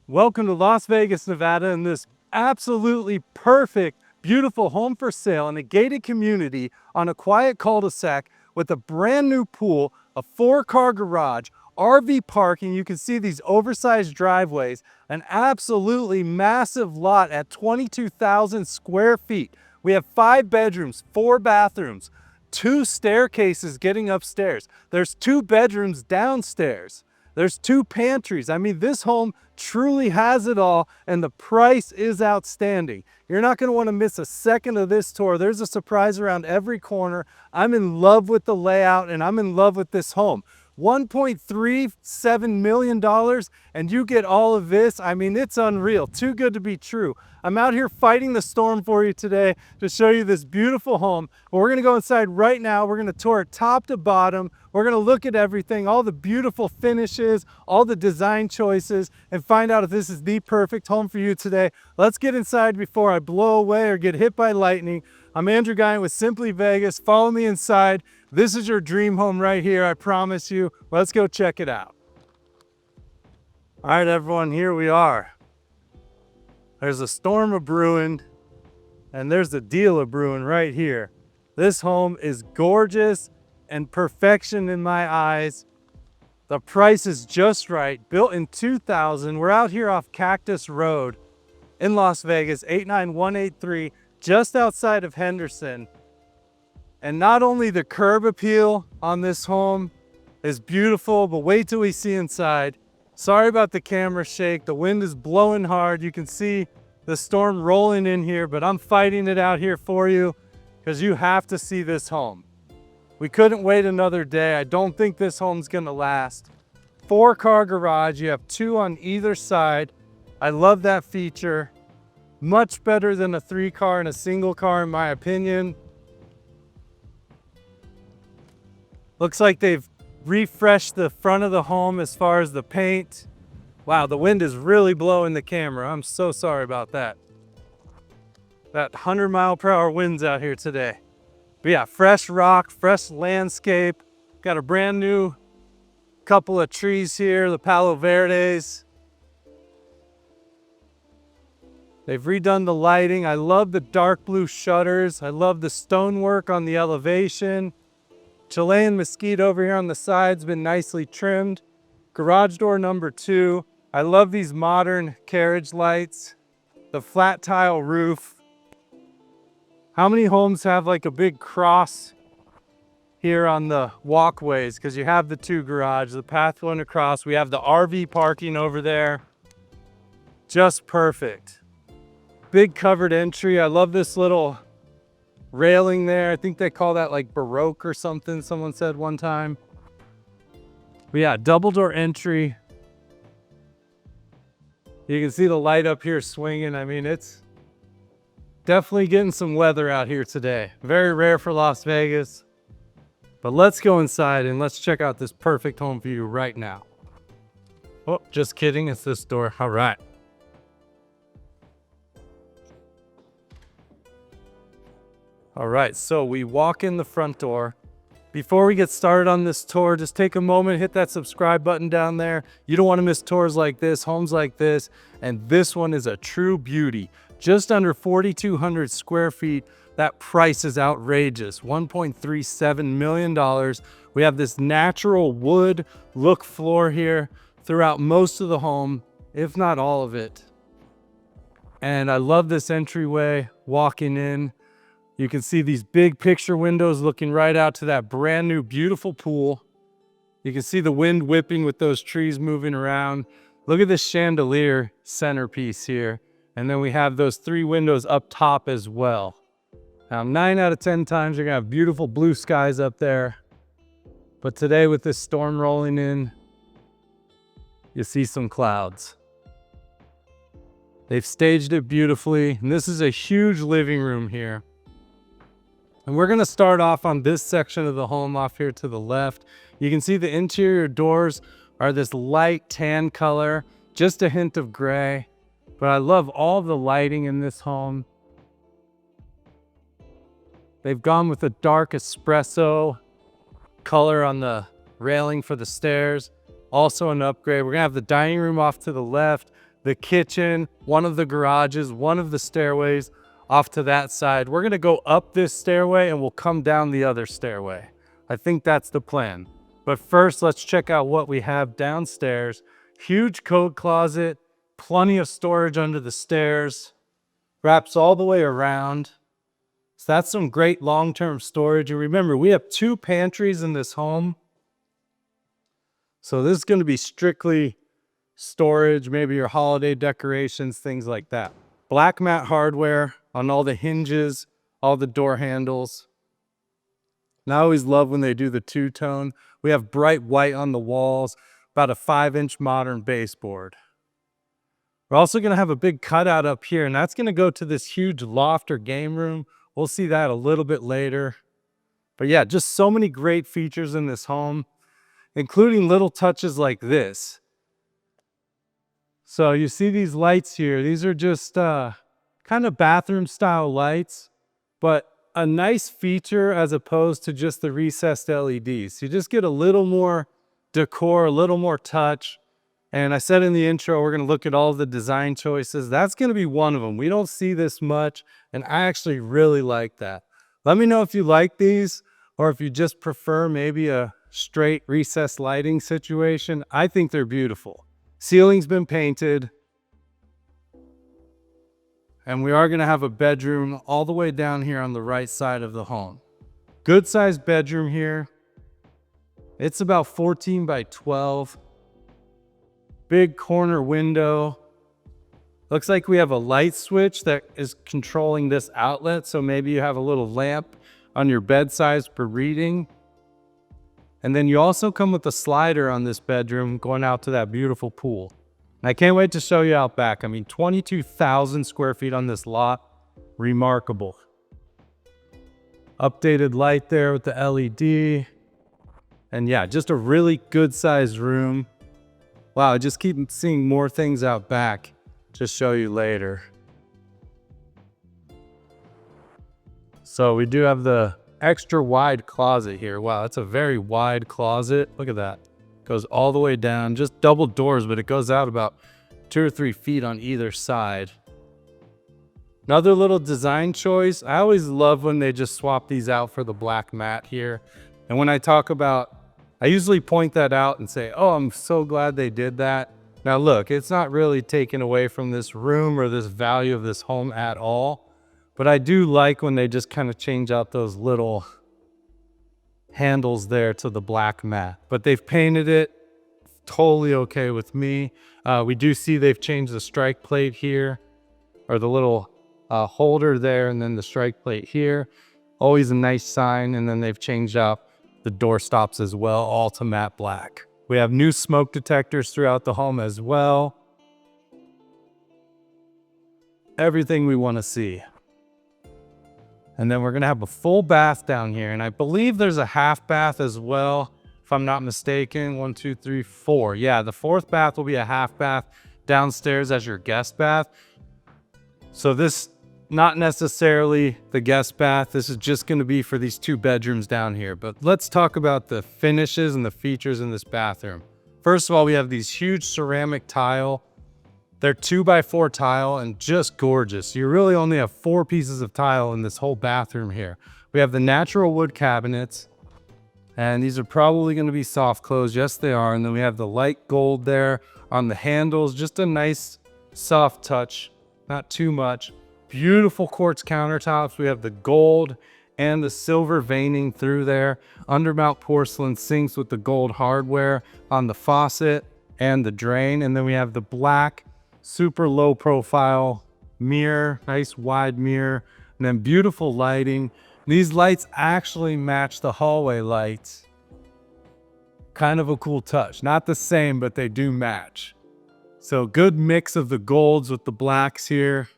Welcome to Las Vegas, Nevada, and this absolutely perfect, beautiful home for sale in a gated community on a quiet cul-de-sac with a brand new pool, a 4-car garage, RV parking. You can see these oversized driveways, an absolutely massive lot at 22,000 square feet. We have 5 bedrooms, 4 bathrooms, 2 staircases getting upstairs. There's 2 bedrooms downstairs. There's 2 pantries. I mean, this home truly has it all, and the price is outstanding. You're not going to want to miss a second of this tour. There's a surprise around every corner. I'm in love with the layout, and I'm in love with this home. $1.37 million, and you get all of this. I mean, it's unreal. Too good to be true. I'm out here fighting the storm for you today to show you this beautiful home. But we're going to go inside right now. We're going to tour it top to bottom. We're going to look at everything, all the beautiful finishes, all the design choices, and find out if this is the perfect home for you today. Let's get inside before I blow away or get hit by lightning. I'm Andrew Guiant with Simply Vegas. Follow me inside. This is your dream home right here, I promise you. Let's go check it out. All right, everyone, here we are. There's a storm a-brewing, and there's a deal a-brewing right here. This home is gorgeous and perfection in my eyes. The price is just right. Built in 2000. We're out here off Cactus Road in Las Vegas, 89183, just outside of Henderson. And not only the curb appeal on this home is beautiful, but wait till we see inside. Sorry about the camera shake. The wind is blowing hard. You can see the storm rolling in here, but I'm fighting it out here for you because you have to see this home. We couldn't wait another day. I don't think this home's gonna last. 4-car garage. You have 2 on either side. I love that feature. Much better than a 3-car and a single car in my opinion. Looks like they've refreshed the front of the home as far as the paint. Wow, the wind is really blowing the camera. I'm so sorry about that. That 100-mile-per-hour winds out here today. But yeah, fresh rock, fresh landscape. Got a brand new couple of trees here, the Palo Verdes. They've redone the lighting. I love the dark blue shutters. I love the stonework on the elevation. Chilean mesquite over here on the side's been nicely trimmed. Garage door number 2. I love these modern carriage lights. The flat tile roof. How many homes have like a big cross here on the walkways? Because you have the 2 garage, the path going across. We have the RV parking over there. Just perfect. Big covered entry. I love this little railing there. I think they call that like Baroque or something, someone said one time. But yeah, double door entry. You can see the light up here swinging. I mean, it's definitely getting some weather out here today. Very rare for Las Vegas. But let's go inside and let's check out this perfect home for you right now. Oh, just kidding. It's this door. All right. All right, so we walk in the front door. Before we get started on this tour, just take a moment, hit that subscribe button down there. You don't want to miss tours like this, homes like this, and this one is a true beauty. Just under 4,200 square feet. That price is outrageous, $1.37 million. We have this natural wood look floor here throughout most of the home, if not all of it. And I love this entryway walking in. You can see these big picture windows looking right out to that brand new beautiful pool. You can see the wind whipping with those trees moving around. Look at this chandelier centerpiece here. And then we have those 3 windows up top as well. Now 9 out of 10 times you're gonna have beautiful blue skies up there. But today with this storm rolling in, you see some clouds. They've staged it beautifully. And this is a huge living room here. And we're gonna start off on this section of the home off here to the left. You can see the interior doors are this light tan color, just a hint of gray. But I love all the lighting in this home. They've gone with a dark espresso color on the railing for the stairs. Also an upgrade. We're gonna have the dining room off to the left. the kitchen, one of the garages, one of the stairways off to that side. We're gonna go up this stairway and we'll come down the other stairway. I think that's the plan. But first, let's check out what we have downstairs. Huge coat closet, plenty of storage under the stairs, wraps all the way around. So that's some great long-term storage. And remember, we have 2 pantries in this home. So this is gonna be strictly storage, maybe your holiday decorations, things like that. Black matte hardware on all the hinges, all the door handles. And I always love when they do the two-tone. We have bright white on the walls, about a 5-inch modern baseboard. We're also gonna have a big cutout up here, and that's gonna go to this huge loft or game room. We'll see that a little bit later. But yeah, just so many great features in this home, including little touches like this. So you see these lights here. These are just kind of bathroom style lights, but a nice feature as opposed to just the recessed LEDs. You just get a little more decor, a little more touch. And I said in the intro, we're gonna look at all the design choices. That's gonna be one of them. We don't see this much, and I actually really like that. Let me know if you like these, or if you just prefer maybe a straight recessed lighting situation. I think they're beautiful. Ceiling's been painted. And we are gonna have a bedroom all the way down here on the right side of the home. Good sized bedroom here. It's about 14 by 12. Big corner window. Looks like we have a light switch that is controlling this outlet. So maybe you have a little lamp on your bedside for reading. And then you also come with a slider on this bedroom going out to that beautiful pool. And I can't wait to show you out back. I mean, 22,000 square feet on this lot. Remarkable. Updated light there with the LED. And yeah, just a really good sized room. Wow, I just keep seeing more things out back. Just show you later. So we do have the extra wide closet here. Wow, that's a very wide closet. Look at that. Goes all the way down, just double doors, but it goes out about 2 or 3 feet on either side. Another little design choice. I always love when they just swap these out for the black mat here. And when I talk about, I usually point that out and say, oh, I'm so glad they did that. Now look, it's not really taken away from this room or this value of this home at all. But I do like when they just kind of change out those little handles there to the black mat. But they've painted it, totally okay with me. We do see they've changed the strike plate here, or the little holder there, and then the strike plate here. Always a nice sign. And then they've changed out the door stops as well, all to matte black. We have new smoke detectors throughout the home as well. Everything we want to see. And then we're gonna have a full bath down here. And I believe there's a half bath as well, if I'm not mistaken. 1, 2, 3, 4. Yeah, the 4th bath will be a half bath downstairs as your guest bath. So this, not necessarily the guest bath. This is just gonna be for these 2 bedrooms down here. But let's talk about the finishes and the features in this bathroom. First of all, we have these huge ceramic tile. They're 2x4 tile and just gorgeous. You really only have 4 pieces of tile in this whole bathroom here. We have the natural wood cabinets, and these are probably going to be soft close. Yes, they are. And then we have the light gold there on the handles. Just a nice soft touch, not too much. Beautiful quartz countertops. We have the gold and the silver veining through there. Undermount porcelain sinks with the gold hardware on the faucet and the drain. And then we have the black super low profile mirror, nice wide mirror, and then beautiful lighting. These lights actually match the hallway lights. Kind of a cool touch. Not the same, but they do match. So good mix of the golds with the blacks here,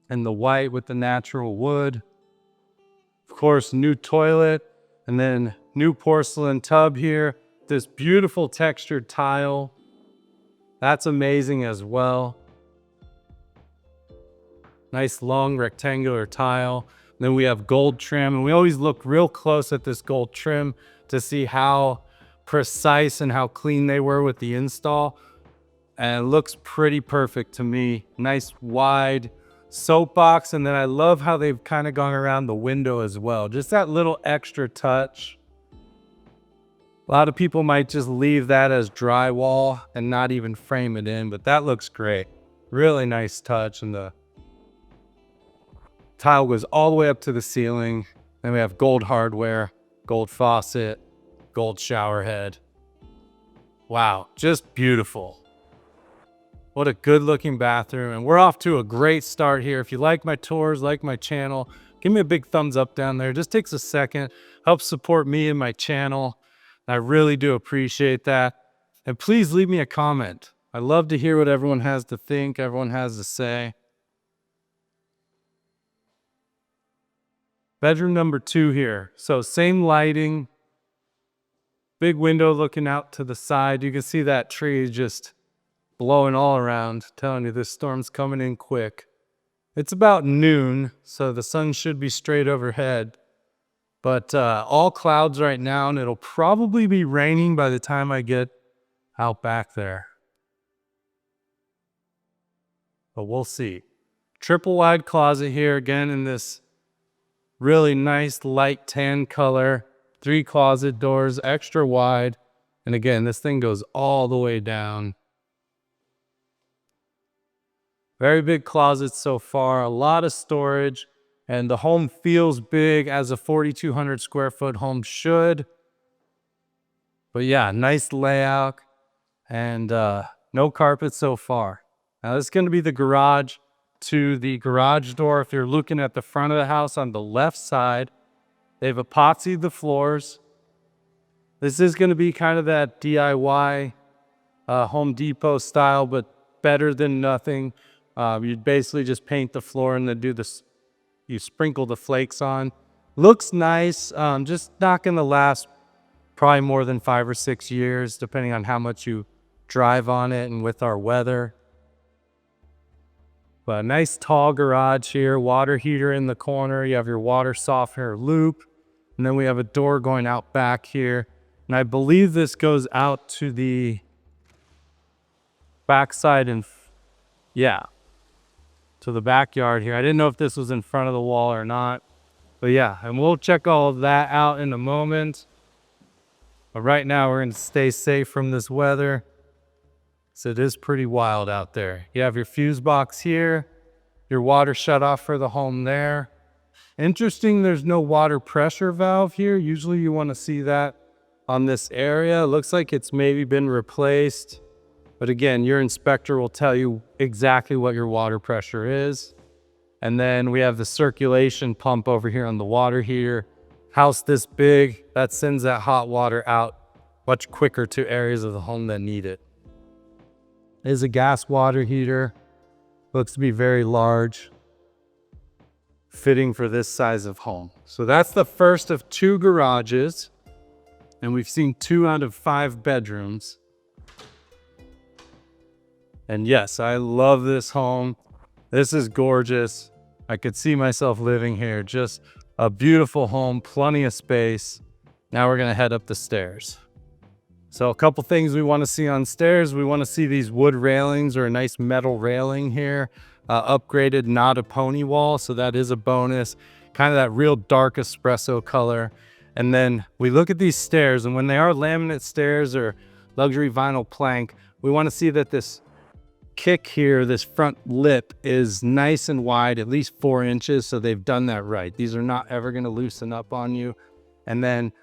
and the white with the natural wood. Of course, new toilet, and then new porcelain tub here. This beautiful textured tile. That's amazing as well. Nice long rectangular tile. Then we have gold trim, and we always look real close at this gold trim to see how precise and how clean they were with the install. and it looks pretty perfect to me. Nice wide soapbox, and then I love how they've kind of gone around the window as well. Just that little extra touch. A lot of people might just leave that as drywall and not even frame it in, but that looks great. Really nice touch, and the tile goes all the way up to the ceiling. Then we have gold hardware, gold faucet, gold shower head. Wow, just beautiful. What a good looking bathroom. And we're off to a great start here. If you like my tours, like my channel, give me a big thumbs up down there. It just takes a second, helps support me and my channel. I really do appreciate that. And please leave me a comment. I love to hear what everyone has to think, everyone has to say. Bedroom number 2 here. So same lighting, big window looking out to the side. You can see that tree just blowing all around, telling you this storm's coming in quick. It's about noon, so the sun should be straight overhead. But all clouds right now, and it'll probably be raining by the time I get out back there. But we'll see. Triple wide closet here, again in this really nice light tan color. 3 closet doors, extra wide. And again, this thing goes all the way down. Very big closets so far, a lot of storage, and the home feels big as a 4,200 square foot home should. But yeah, nice layout, and no carpet so far. Now this is going to be the garage. To the garage door, if you're looking at the front of the house on the left side, they've epoxied the floors. This is going to be kind of that DIY Home Depot style, but better than nothing. You basically just paint the floor and then do this. You sprinkle the flakes on. Looks nice. Just not going to last probably more than 5 or 6 years, depending on how much you drive on it and with our weather. But a nice tall garage here. Water heater in the corner. You have your water softener loop. And then we have a door going out back here. And I believe this goes out to the backside and yeah, to the backyard here. I didn't know if this was in front of the wall or not. But yeah, and we'll check all of that out in a moment. But right now we're going to stay safe from this weather. So it is pretty wild out there. You have your fuse box here, your water shut off for the home there. Interesting, there's no water pressure valve here. Usually you want to see that on this area. It looks like it's maybe been replaced. But again, your inspector will tell you exactly what your water pressure is. And then we have the circulation pump over here on the water heater. House this big, that sends that hot water out much quicker to areas of the home that need it. It is a gas water heater. Looks to be very large, fitting for this size of home. So that's the first of 2 garages. And we've seen 2 out of 5 bedrooms. And yes, I love this home. This is gorgeous. I could see myself living here. Just a beautiful home, plenty of space. Now we're gonna head up the stairs. So a couple things we wanna see on stairs. We wanna see these wood railings or a nice metal railing here. Upgraded, not a pony wall, so that is a bonus. Kind of that real dark espresso color. And then we look at these stairs, and when they are laminate stairs or luxury vinyl plank, we wanna see that this kick here, this front lip is nice and wide, at least 4 inches, so they've done that right. These are not ever going to loosen up on you. And then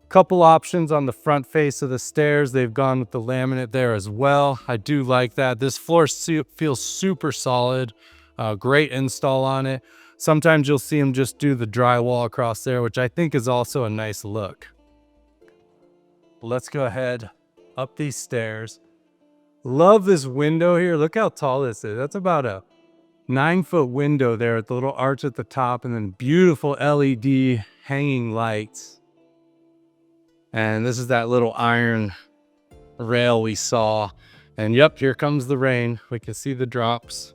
a couple options on the front face of the stairs. They've gone with the laminate there as well. I do like that. This floor feels super solid. Great install on it. Sometimes you'll see them just do the drywall across there, which I think is also a nice look. Let's go ahead up these stairs. Love this window here. Look how tall this is. That's about a 9-foot window there with the little arch at the top, and then beautiful LED hanging lights. And this is that little iron rail we saw. And yep, here comes the rain. We can see the drops.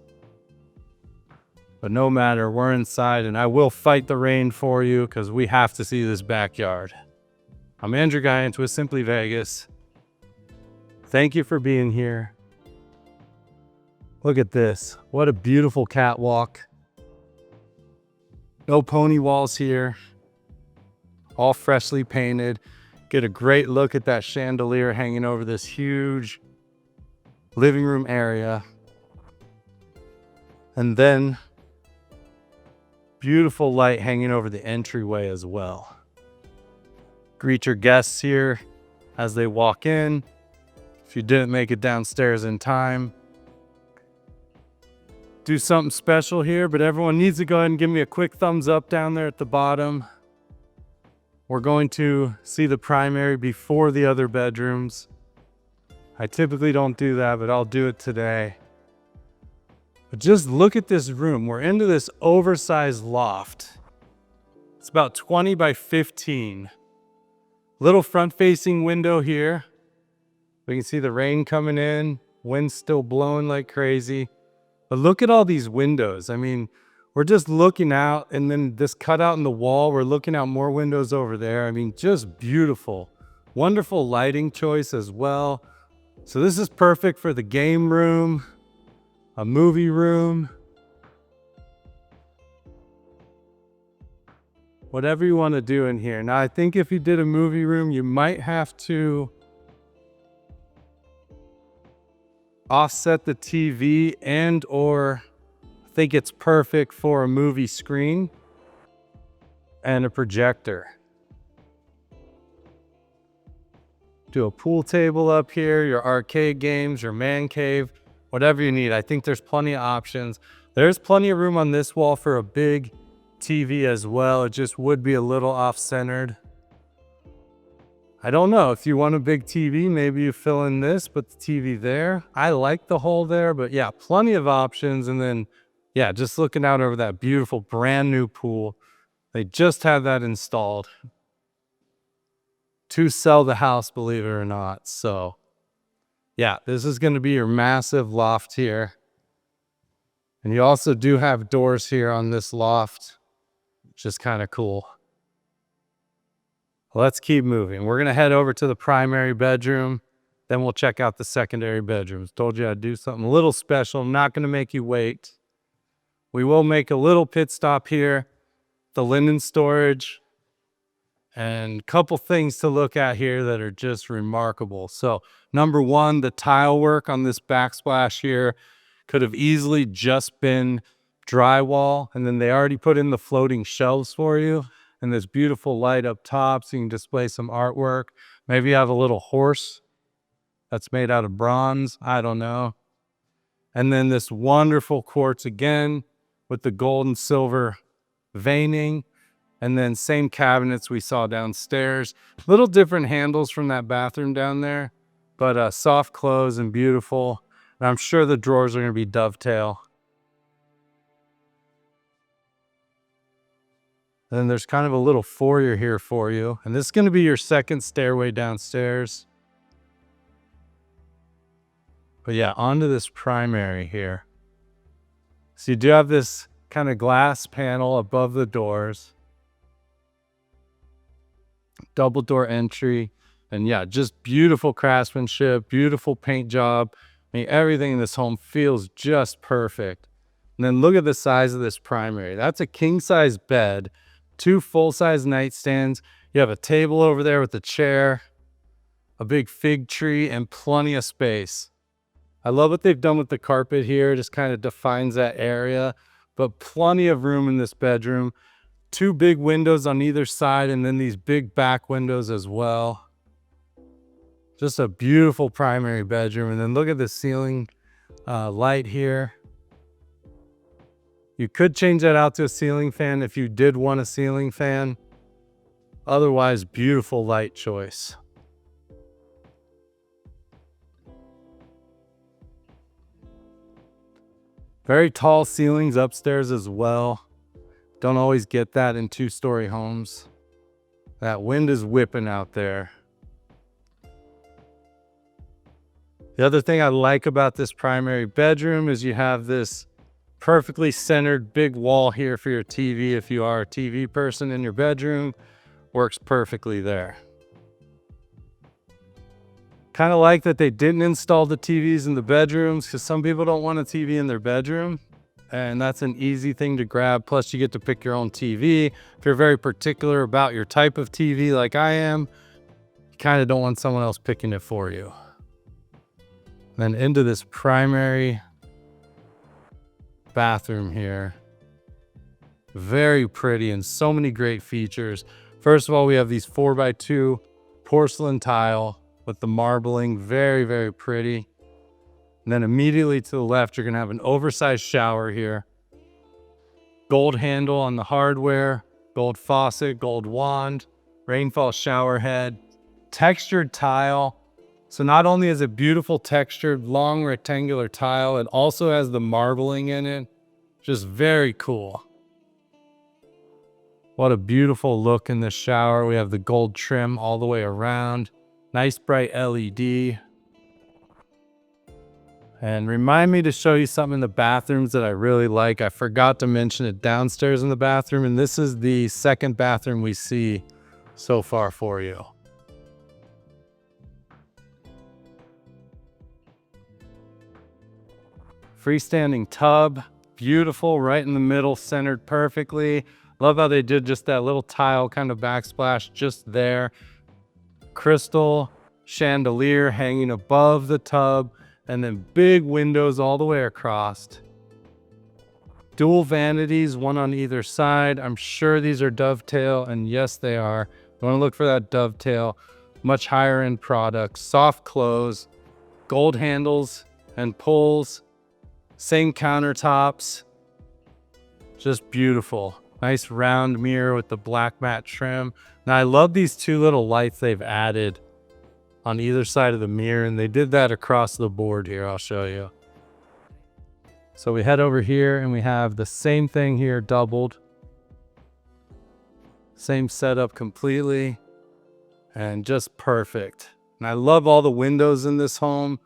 But no matter, we're inside, and I will fight the rain for you because we have to see this backyard. I'm Andrew Guiant with Simply Vegas. Thank you for being here. Look at this. What a beautiful catwalk. No pony walls here. All freshly painted. Get a great look at that chandelier hanging over this huge living room area. And then beautiful light hanging over the entryway as well. Greet your guests here as they walk in. If you didn't make it downstairs in time, do something special here, but everyone needs to go ahead and give me a quick thumbs up down there at the bottom. We're going to see the primary before the other bedrooms. I typically don't do that, but I'll do it today. But just look at this room. We're into this oversized loft. It's about 20 by 15. Little front-facing window here. We can see the rain coming in, wind's still blowing like crazy. But look at all these windows. I mean, we're just looking out, and then this cutout in the wall, we're looking out more windows over there. I mean, just beautiful. Wonderful lighting choice as well. So this is perfect for the game room, a movie room, whatever you want to do in here. Now, I think if you did a movie room, you might have to offset the TV and or I think it's perfect for a movie screen and a projector. Do a pool table up here, your arcade games, your man cave, whatever you need. I think there's plenty of options. There's plenty of room on this wall for a big TV as well. It just would be a little off-centered. I don't know, if you want a big TV, maybe you fill in this, put the TV there. I like the hole there, but yeah, plenty of options. And then, yeah, just looking out over that beautiful brand new pool. They just had that installed to sell the house, believe it or not. So yeah, this is going to be your massive loft here. And you also do have doors here on this loft, which is kind of cool. Let's keep moving. We're going to head over to the primary bedroom. Then we'll check out the secondary bedrooms. Told you I'd do something a little special. I'm not going to make you wait. We will make a little pit stop here. The linen storage. And a couple things to look at here that are just remarkable. So number one, the tile work on this backsplash here could have easily just been drywall. And then they already put in the floating shelves for you. And this beautiful light up top so you can display some artwork. Maybe you have a little horse that's made out of bronze. I don't know. And then this wonderful quartz again with the gold and silver veining. And then same cabinets we saw downstairs. Little different handles from that bathroom down there. But soft close and beautiful. And I'm sure the drawers are going to be dovetail. And then there's kind of a little foyer here for you. And this is going to be your second stairway downstairs. But yeah, onto this primary here. So you do have this kind of glass panel above the doors. Double door entry. And yeah, just beautiful craftsmanship, beautiful paint job. I mean, everything in this home feels just perfect. And then look at the size of this primary. That's a king-size bed. 2 full-size nightstands. You have a table over there with a chair, a big fig tree, and plenty of space. I love what they've done with the carpet here. It just kind of defines that area, but plenty of room in this bedroom. 2 big windows on either side, and then these big back windows as well. Just a beautiful primary bedroom. And then look at the ceiling light here. You could change that out to a ceiling fan if you did want a ceiling fan. Otherwise, beautiful light choice. Very tall ceilings upstairs as well. Don't always get that in 2-story homes. That wind is whipping out there. The other thing I like about this primary bedroom is you have this perfectly centered big wall here for your TV. If you are a TV person in your bedroom, works perfectly there. Kind of like that they didn't install the TVs in the bedrooms, because some people don't want a TV in their bedroom. And that's an easy thing to grab. Plus you get to pick your own TV. If you're very particular about your type of TV like I am, you kind of don't want someone else picking it for you. Then into this primary bathroom here. Very pretty and so many great features. First of all, we have these 4x2 porcelain tile with the marbling, very, very pretty. And then immediately to the left, you're gonna have an oversized shower here. Gold handle on the hardware, gold faucet, gold wand, rainfall shower head, textured tile. So not only is it beautiful textured, long rectangular tile, it also has the marbling in it. Just very cool. What a beautiful look in this shower. We have the gold trim all the way around. Nice bright LED. And remind me to show you something in the bathrooms that I really like. I forgot to mention it downstairs in the bathroom, and this is the second bathroom we see so far for you. Freestanding tub, beautiful, right in the middle, centered perfectly. Love how they did just that little tile kind of backsplash just there. Crystal chandelier hanging above the tub, and then big windows all the way across. Dual vanities, one on either side. I'm sure these are dovetail, and yes, they are. You want to look for that dovetail. Much higher end product, soft close, gold handles and pulls, same countertops. Just beautiful. Nice round mirror with the black matte trim. Now I love these two little lights they've added on either side of the mirror, and they did that across the board here. I'll show you. So we head over here and we have the same thing here doubled. Same setup completely, and just perfect. And I love all the windows in this home,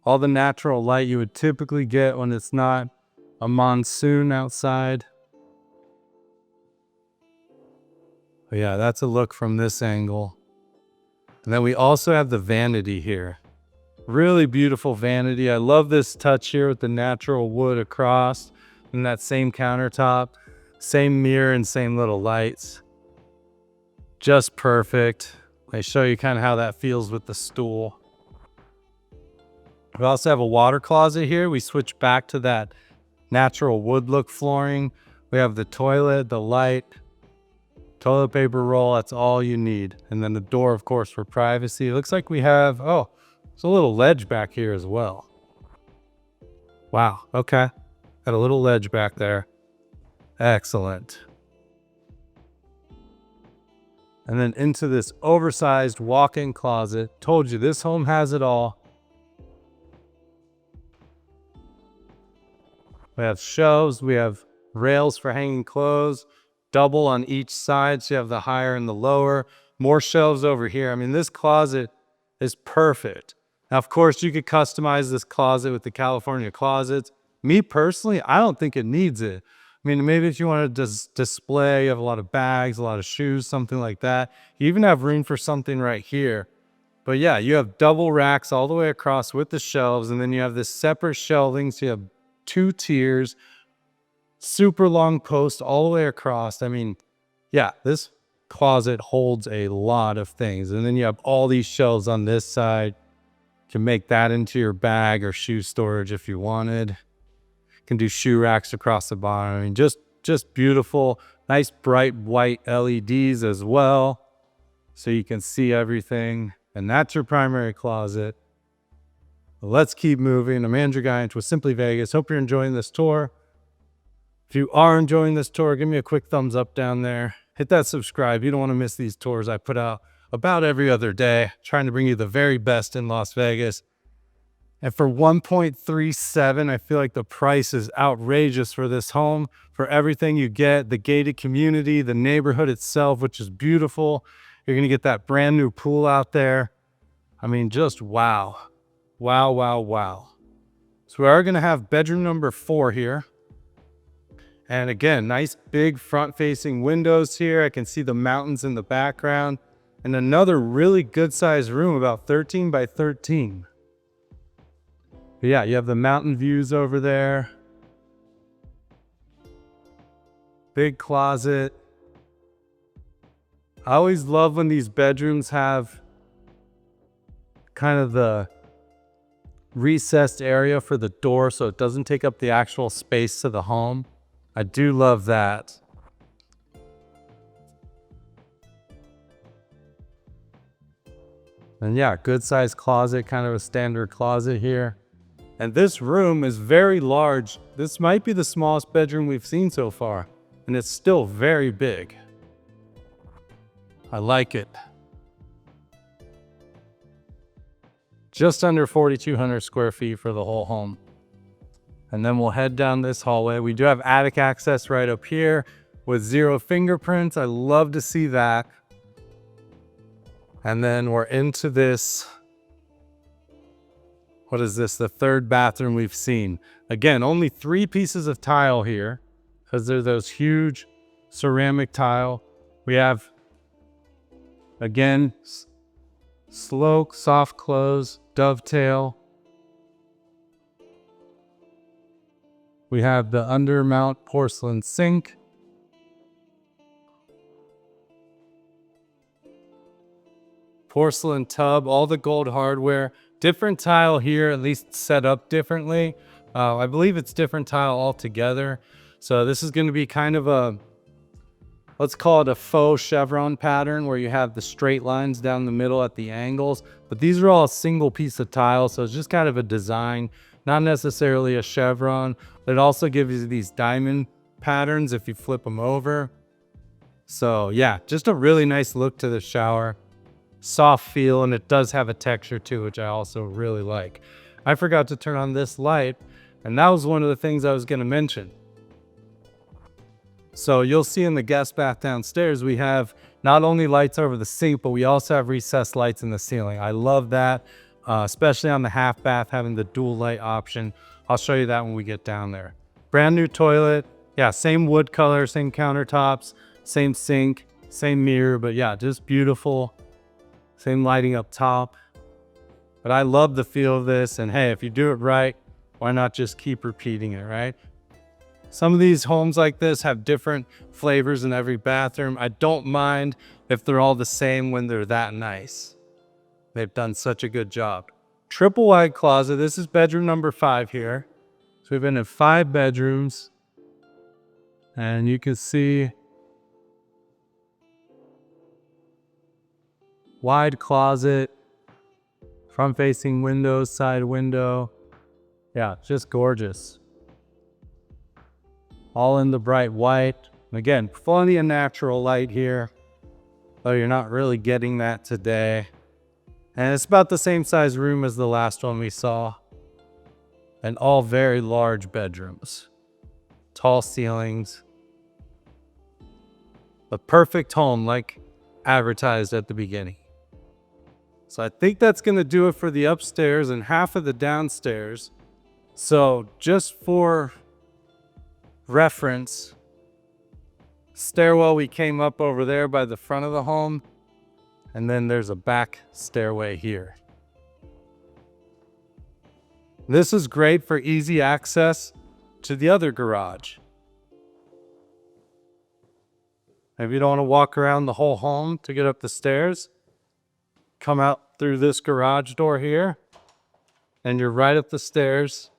all the natural light you would typically get when it's not a monsoon outside. But yeah, that's a look from this angle. And then we also have the vanity here. Really beautiful vanity. I love this touch here with the natural wood across and that same countertop, same mirror and same little lights. Just perfect. I show you kind of how that feels with the stool. We also have a water closet here. We switch back to that natural wood look flooring. We have the toilet, the light, toilet paper roll, that's all you need. And then the door, of course, for privacy. It looks like we have, oh, there's a little ledge back here as well. Wow, okay. Got a little ledge back there. Excellent. And then into this oversized walk-in closet. Told you, this home has it all. We have shelves, we have rails for hanging clothes, double on each side, so you have the higher and the lower. More shelves over here. I mean, this closet is perfect. Now, of course, you could customize this closet with the California closets. Me personally, I don't think it needs it. I mean, maybe if you want to display, you have a lot of bags, a lot of shoes, something like that. You even have room for something right here. But yeah, you have double racks all the way across with the shelves, and then you have this separate shelving, so you have 2 tiers. Super long post all the way across. I mean, yeah, this closet holds a lot of things. And then you have all these shelves on this side. You can make that into your bag or shoe storage if you wanted. You can do shoe racks across the bottom. I mean, just beautiful. Nice bright white LEDs as well, so you can see everything. And that's your primary closet. Let's keep moving. I'm Andrew Guiant with Simply Vegas. Hope you're enjoying this tour. If you are enjoying this tour, give me a quick thumbs up down there. Hit that subscribe. You don't want to miss these tours I put out about every other day, trying to bring you the very best in Las Vegas. And for $1.37, I feel like the price is outrageous for this home, for everything you get, the gated community, the neighborhood itself, which is beautiful. You're going to get that brand new pool out there. I mean, just wow. Wow, wow, wow. So we are going to have bedroom number 4 here. And again, nice big front-facing windows here. I can see the mountains in the background. and another really good sized room, about 13 by 13. But yeah, you have the mountain views over there. Big closet. I always love when these bedrooms have kind of the recessed area for the door so it doesn't take up the actual space to the home. I do love that. And yeah, good sized closet, kind of a standard closet here. And this room is very large. This might be the smallest bedroom we've seen so far, and it's still very big. I like it. Just under 4,200 square feet for the whole home. And then we'll head down this hallway. We do have attic access right up here with 0 fingerprints. I love to see that. And then we're into this. What is this? The third bathroom we've seen. Again, only 3 pieces of tile here because they're those huge ceramic tile. We have, again, slope, soft close, dovetail. We have the undermount porcelain sink. Porcelain tub, all the gold hardware. Different tile here, at least set up differently. I believe it's different tile altogether. So this is going to be kind of a, let's call it a faux chevron pattern where you have the straight lines down the middle at the angles. But these are all a single piece of tile, so it's just kind of a design, not necessarily a chevron. It also gives you these diamond patterns if you flip them over. So yeah, just a really nice look to the shower. Soft feel, and it does have a texture too, which I also really like. I forgot to turn on this light, and that was one of the things I was going to mention. So you'll see in the guest bath downstairs, we have not only lights over the sink, but we also have recessed lights in the ceiling. I love that, especially on the half bath, having the dual light option. I'll show you that when we get down there. Brand new toilet. Yeah, same wood color, same countertops, same sink, same mirror, but yeah, just beautiful. Same lighting up top. But I love the feel of this, and hey, if you do it right, why not just keep repeating it, right? Some of these homes like this have different flavors in every bathroom. I don't mind if they're all the same when they're that nice. They've done such a good job. Triple wide closet. This is bedroom number 5 here. So we've been in 5 bedrooms, and you can see wide closet, front facing windows, side window. Yeah, just gorgeous. All in the bright white. Again, plenty of natural light here, though you're not really getting that today. And it's about the same size room as the last one we saw. And all very large bedrooms. Tall ceilings. The perfect home like advertised at the beginning. So I think that's going to do it for the upstairs and half of the downstairs. So just for reference, stairwell, we came up over there by the front of the home, and then there's a back stairway here. This is great for easy access to the other garage. If you don't want to walk around the whole home to get up the stairs, come out through this garage door here, and you're right up the stairs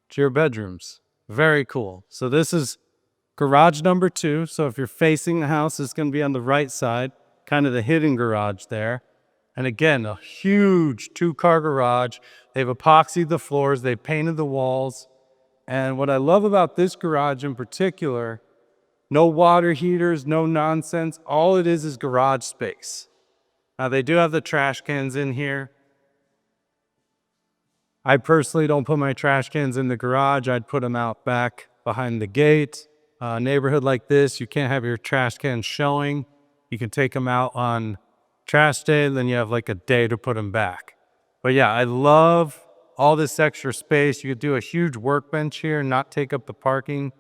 to your bedrooms. Very cool. So this is garage number 2. So if you're facing the house, it's going to be on the right side, kind of the hidden garage there. And again, a huge 2-car garage. They've epoxied the floors, they painted the walls. And what I love about this garage in particular, no water heaters, no nonsense. All it is garage space. Now they do have the trash cans in here. I personally don't put my trash cans in the garage. I'd put them out back behind the gate. Neighborhood like this, you can't have your trash cans showing. You can take them out on trash day, and then you have like a day to put them back. But yeah, I love all this extra space. You could do a huge workbench here and not take up the parking.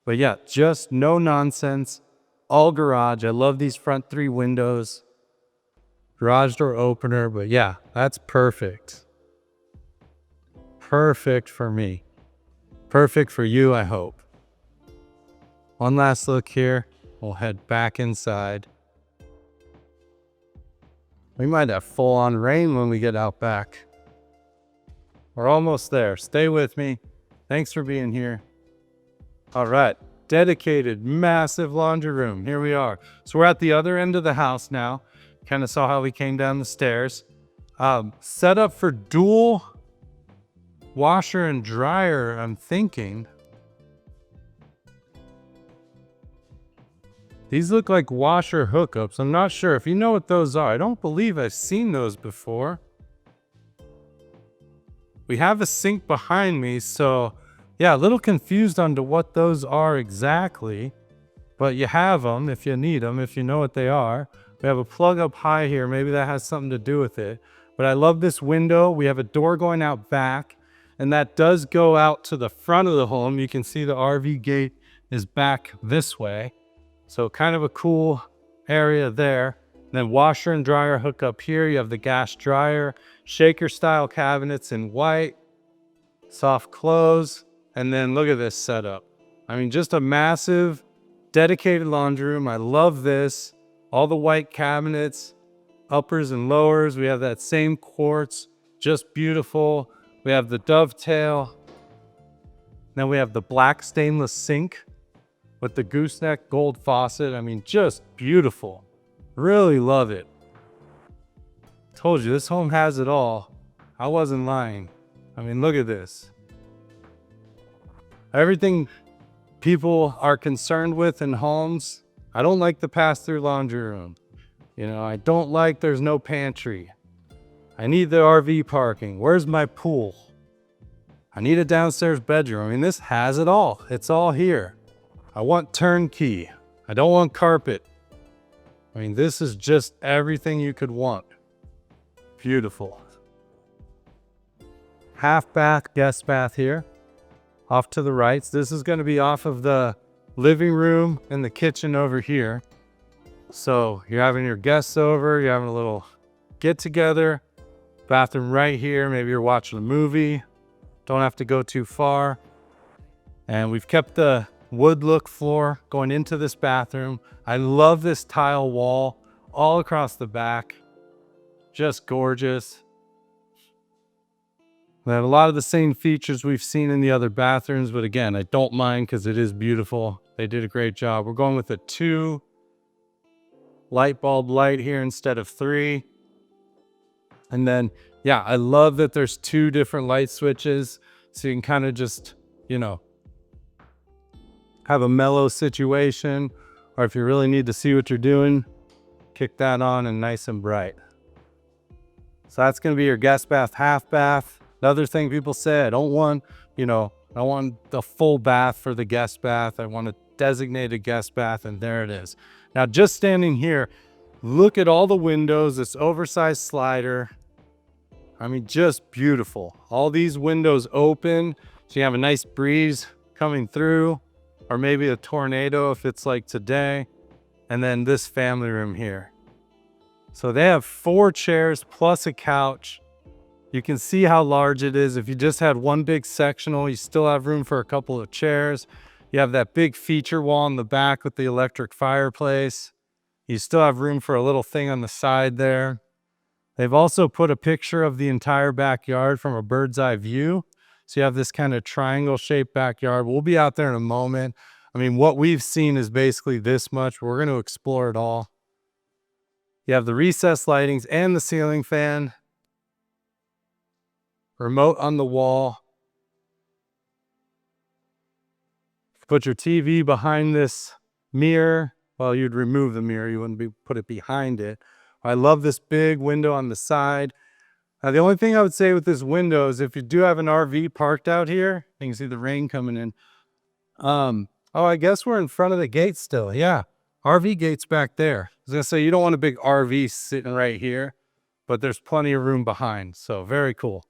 But yeah, just no nonsense. all garage. I love these front 3 windows. Garage door opener, but yeah, that's perfect. Perfect for me. Perfect for you, I hope. One last look here. We'll head back inside. We might have full-on rain when we get out back. We're almost there. Stay with me. Thanks for being here. All right. Dedicated, massive laundry room. Here we are. So we're at the other end of the house now. Kind of saw how we came down the stairs. Set up for dual washer and dryer, I'm thinking. These look like washer hookups. I'm not sure if you know what those are. I don't believe I've seen those before. We have a sink behind me, so yeah, a little confused on to what those are exactly. But you have them if you need them, if you know what they are. We have a plug up high here. Maybe that has something to do with it. But I love this window. We have a door going out back, and that does go out to the front of the home. You can see the RV gate is back this way. So kind of a cool area there. And then washer and dryer hook up here. You have the gas dryer, shaker style cabinets in white, soft close. And then look at this setup. I mean, just a massive dedicated laundry room. I love this. All the white cabinets, uppers and lowers. We have that same quartz, just beautiful. We have the dovetail. Then we have the black stainless sink with the gooseneck gold faucet. I mean, just beautiful. Really love it. Told you, this home has it all. I wasn't lying. I mean, look at this. Everything people are concerned with in homes. I don't like the pass-through laundry room. You know, I don't like there's no pantry. I need the RV parking. Where's my pool? I need a downstairs bedroom. I mean, this has it all. It's all here. I want turnkey. I don't want carpet. I mean, this is just everything you could want. Beautiful. Half bath, guest bath here. Off to the right. So this is going to be off of the living room and the kitchen over here. So you're having your guests over, you're having a little get together. Bathroom right here. Maybe you're watching a movie. Don't have to go too far. And we've kept the wood look floor going into this bathroom. I love this tile wall all across the back. Just gorgeous. They have a lot of the same features we've seen in the other bathrooms, but again, I don't mind because it is beautiful. They did a great job. We're going with a 2 light bulb light here instead of 3. And then, yeah, I love that there's 2 different light switches. So you can kind of just, you know, have a mellow situation. Or if you really need to see what you're doing, kick that on and nice and bright. So that's going to be your guest bath, half bath. Another thing people say, I don't want, you know, I want the full bath for the guest bath. I want a designated guest bath, and there it is. Now, just standing here, look at all the windows, this oversized slider. I mean, just beautiful. All these windows open, so you have a nice breeze coming through, or maybe a tornado if it's like today. And then this family room here. So they have 4 chairs plus a couch. You can see how large it is. If you just had one big sectional, you still have room for a couple of chairs. You have that big feature wall in the back with the electric fireplace. You still have room for a little thing on the side there. They've also put a picture of the entire backyard from a bird's eye view. So you have this kind of triangle shaped backyard. We'll be out there in a moment. I mean, what we've seen is basically this much. We're going to explore it all. You have the recessed lightings and the ceiling fan. Remote on the wall. Put your TV behind this mirror. Well, you'd remove the mirror. You wouldn't put it behind it. I love this big window on the side. Now, the only thing I would say with this window is if you do have an RV parked out here, you can see the rain coming in. Oh, I guess we're in front of the gate still. Yeah, RV gate's back there. I was gonna say, you don't want a big RV sitting right here, but there's plenty of room behind. So very cool.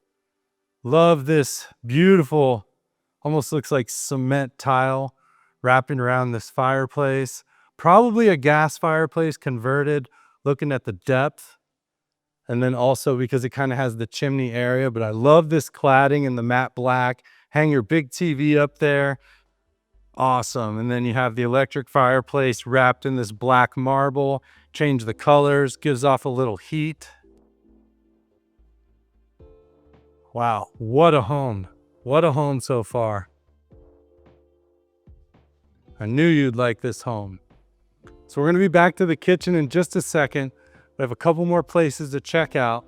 Love this beautiful, almost looks like cement tile wrapping around this fireplace. Probably a gas fireplace converted, looking at the depth. And then also because it kind of has the chimney area, but I love this cladding in the matte black. Hang your big TV up there. Awesome. And then you have the electric fireplace wrapped in this black marble. Change the colors, gives off a little heat. Wow, what a home. What a home so far. I knew you'd like this home. So we're going to be back to the kitchen in just a second. We have a couple more places to check out.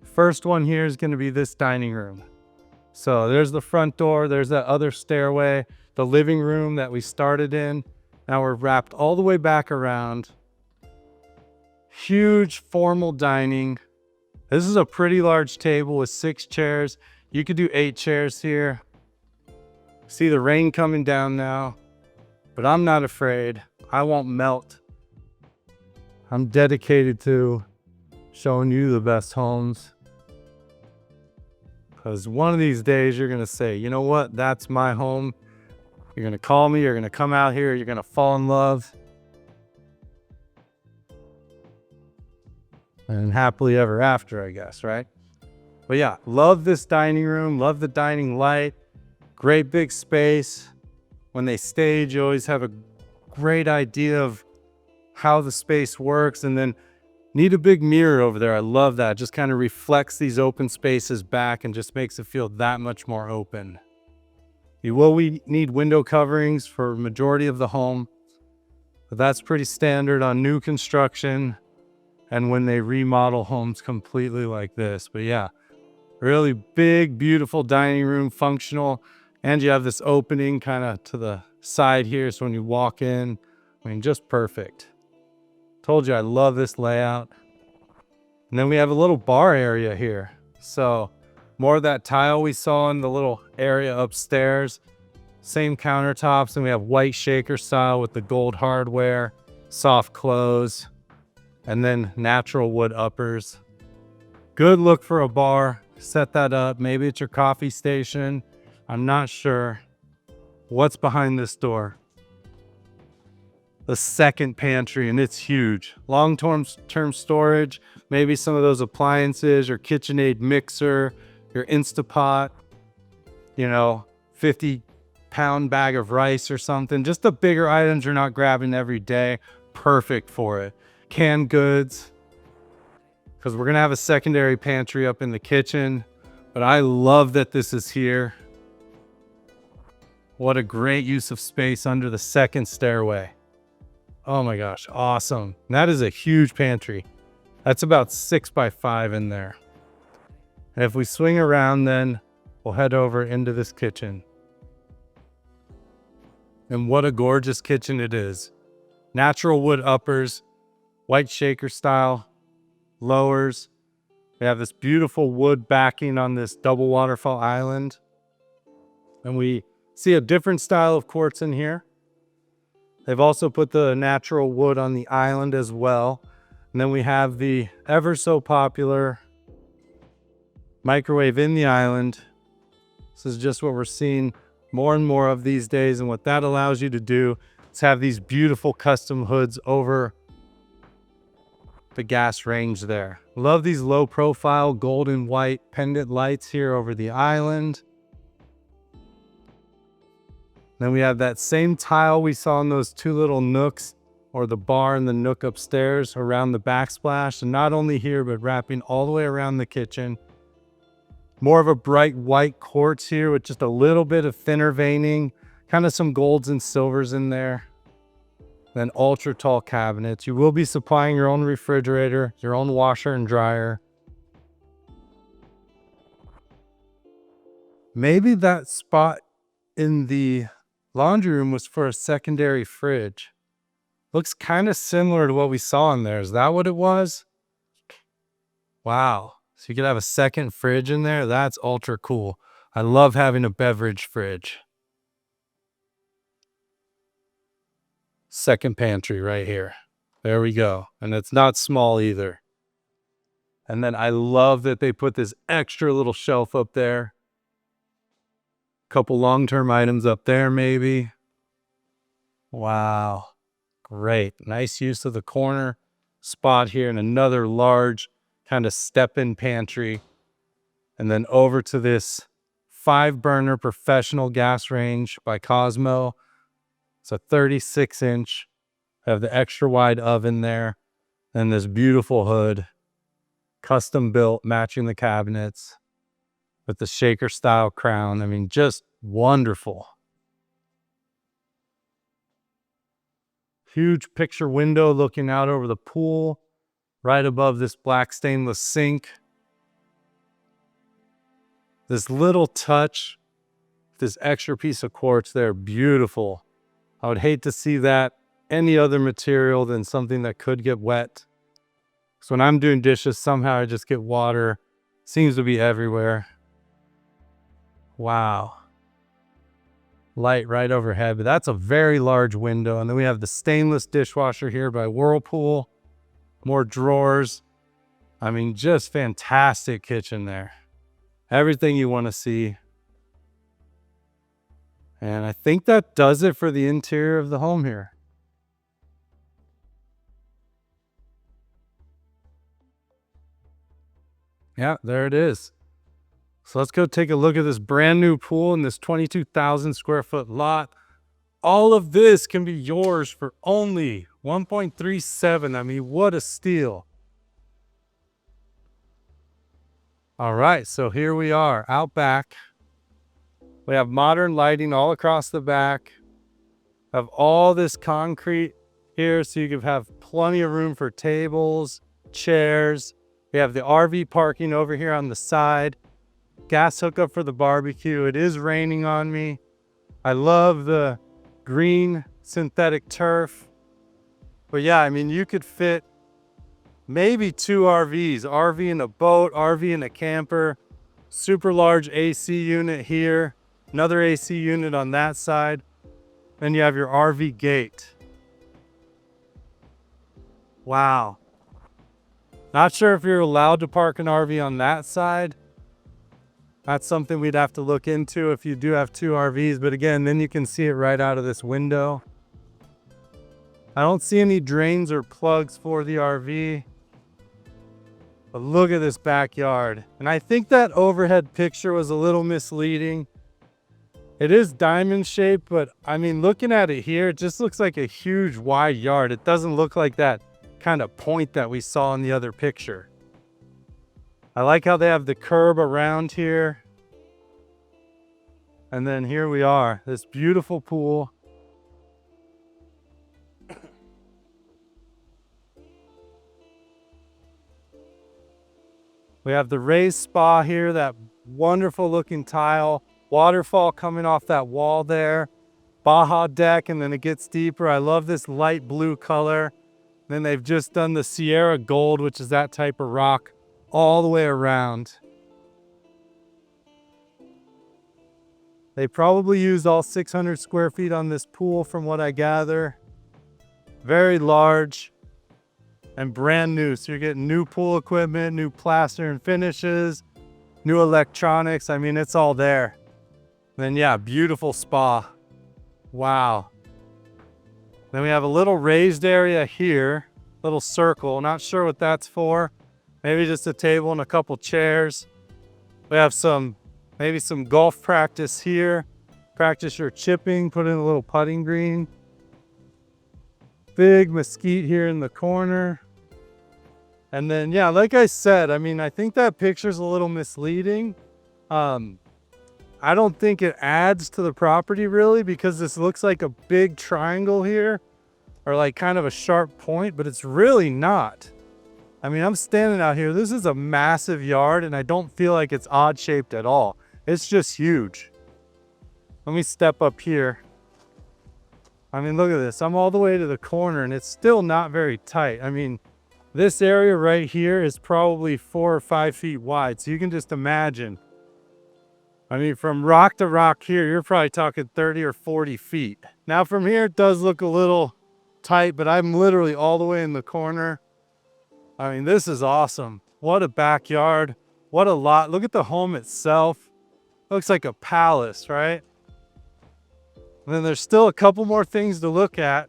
First one here is going to be this dining room. So there's the front door, there's that other stairway, the living room that we started in. Now we're wrapped all the way back around. Huge formal dining. This is a pretty large table with 6 chairs. You could do 8 chairs here. See the rain coming down now, but I'm not afraid. I won't melt. I'm dedicated to showing you the best homes. Because one of these days you're going to say, you know what, that's my home. You're going to call me, you're going to come out here, you're going to fall in love. And happily ever after, I guess, right? But yeah, love this dining room, love the dining light. Great big space. When they stage, you always have a great idea of how the space works. And then need a big mirror over there. I love that. Just kind of reflects these open spaces back and just makes it feel that much more open. We need window coverings for majority of the home, but that's pretty standard on new construction and when they remodel homes completely like this. But yeah, really big, beautiful dining room, functional. And you have this opening kind of to the side here. So when you walk in, I mean, just perfect. Told you I love this layout. And then we have a little bar area here. So more of that tile we saw in the little area upstairs. Same countertops, and we have white shaker style with the gold hardware, soft close, and then natural wood uppers. Good look for a bar. Set that up. Maybe it's your coffee station. I'm not sure. What's behind this door? The second pantry, and it's huge. Long-term storage, maybe some of those appliances, your KitchenAid mixer, your Instapot, 50-pound bag of rice or something. Just the bigger items you're not grabbing every day. Perfect for it. Canned goods, because we're gonna have a secondary pantry up in the kitchen, but I love that this is here. What a great use of space under the second stairway. Oh my gosh, awesome. That is a huge pantry. That's about 6 by 5 in there. And if we swing around, then we'll head over into this kitchen. And what a gorgeous kitchen it is. Natural wood uppers, white shaker style lowers. We have this beautiful wood backing on this double waterfall island. And we see a different style of quartz in here. They've also put the natural wood on the island as well. And then we have the ever so popular microwave in the island. This is just what we're seeing more and more of these days. And what that allows you to do is have these beautiful custom hoods over the gas range there. Love these low profile gold and white pendant lights here over the island. Then we have that same tile we saw in those 2 little nooks, or the bar and the nook upstairs around the backsplash. And not only here, but wrapping all the way around the kitchen. More of a bright white quartz here with just a little bit of thinner veining, kind of some golds and silvers in there. Then ultra tall cabinets. You will be supplying your own refrigerator, your own washer and dryer. Maybe that spot in the laundry room was for a secondary fridge. Looks kind of similar to what we saw in there. Is that what it was? Wow. So you could have a second fridge in there. That's ultra cool. I love having a beverage fridge. Second pantry right here. There we go. And it's not small either. And then I love that they put this extra little shelf up there. Couple long-term items up there maybe. Wow. Great. Nice use of the corner spot here, and another large kind of step-in pantry. And then over to this 5-burner professional gas range by Cosmo. It's a 36-inch. Have the extra wide oven there. And this beautiful hood, custom built, matching the cabinets with the shaker style crown. I mean, just wonderful. Huge picture window looking out over the pool, right above this black stainless sink. This little touch, this extra piece of quartz there, beautiful. I would hate to see that any other material than something that could get wet. So when I'm doing dishes, somehow I just get water. Seems to be everywhere. Wow. Light right overhead, but that's a very large window. And then we have the stainless dishwasher here by Whirlpool. More drawers. I mean, just fantastic kitchen there. Everything you want to see. And I think that does it for the interior of the home here. Yeah, there it is. So let's go take a look at this brand new pool in this 22,000 square foot lot. All of this can be yours for only $1.37. I mean, what a steal. All right, so here we are out back. We have modern lighting all across the back. Have all this concrete here so you can have plenty of room for tables, chairs. We have the RV parking over here on the side. Gas hookup for the barbecue. It is raining on me. I love the green synthetic turf. But yeah, I mean, you could fit maybe 2 RVs. RV in a boat, RV in a camper. Super large AC unit here. Another AC unit on that side. Then you have your RV gate. Wow. Not sure if you're allowed to park an RV on that side. That's something we'd have to look into if you do have 2 RVs. But again, then you can see it right out of this window. I don't see any drains or plugs for the RV. But look at this backyard. And I think that overhead picture was a little misleading. It is diamond shaped, but I mean, looking at it here, it just looks like a huge wide yard. It doesn't look like that kind of point that we saw in the other picture. I like how they have the curb around here. And then here we are, this beautiful pool. We have the raised spa here, that wonderful looking tile, waterfall coming off that wall there, Baja deck, and then it gets deeper. I love this light blue color. Then they've just done the Sierra Gold, which is that type of rock, all the way around. They probably used all 600 square feet on this pool from what I gather. Very large and brand new. So you're getting new pool equipment, new plaster and finishes, new electronics. I mean, it's all there. Then yeah, beautiful spa. Wow. Then we have a little raised area here, little circle. Not sure what that's for. Maybe just a table and a couple chairs. We have maybe some golf practice here. Practice your chipping, put in a little putting green. Big mesquite here in the corner. And then, yeah, like I said, I mean, I think that picture's a little misleading. I don't think it adds to the property really, because this looks like a big triangle here, or like kind of a sharp point, but it's really not. I mean, I'm standing out here. This is a massive yard, and I don't feel like it's odd shaped at all. It's just huge. Let me step up here. I mean, look at this. I'm all the way to the corner, and it's still not very tight. I mean, this area right here is probably 4 or 5 feet wide. So you can just imagine. I mean, from rock to rock here, you're probably talking 30 or 40 feet. Now from here, it does look a little tight, but I'm literally all the way in the corner. I mean, this is awesome. What a backyard. What a lot. Look at the home itself. Looks like a palace, right? And then there's still a couple more things to look at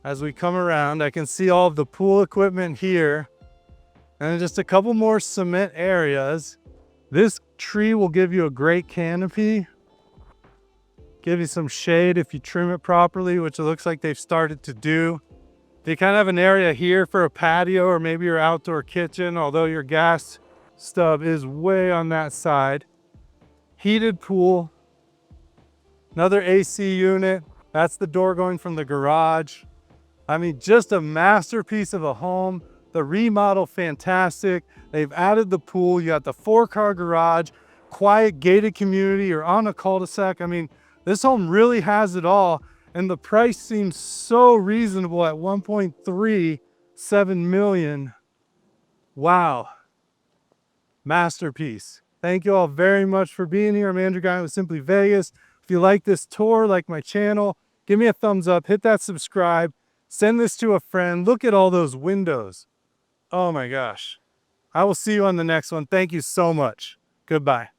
as we come around. I can see all of the pool equipment here, and then just a couple more cement areas. This tree will give you a great canopy, give you some shade if you trim it properly, which it looks like they've started to do. You kind of have an area here for a patio or maybe your outdoor kitchen, although your gas stub is way on that side. Heated pool, another AC unit. That's the door going from the garage. I mean, just a masterpiece of a home. The remodel, fantastic. They've added the pool. You got the 4-car garage, quiet gated community. You're on a cul-de-sac. I mean, this home really has it all. And the price seems so reasonable at $1.37 million. Wow. Masterpiece. Thank you all very much for being here. I'm Andrew Guiant with Simply Vegas. If you like this tour, like my channel, give me a thumbs up, hit that subscribe, send this to a friend. Look at all those windows. Oh my gosh. I will see you on the next one. Thank you so much. Goodbye.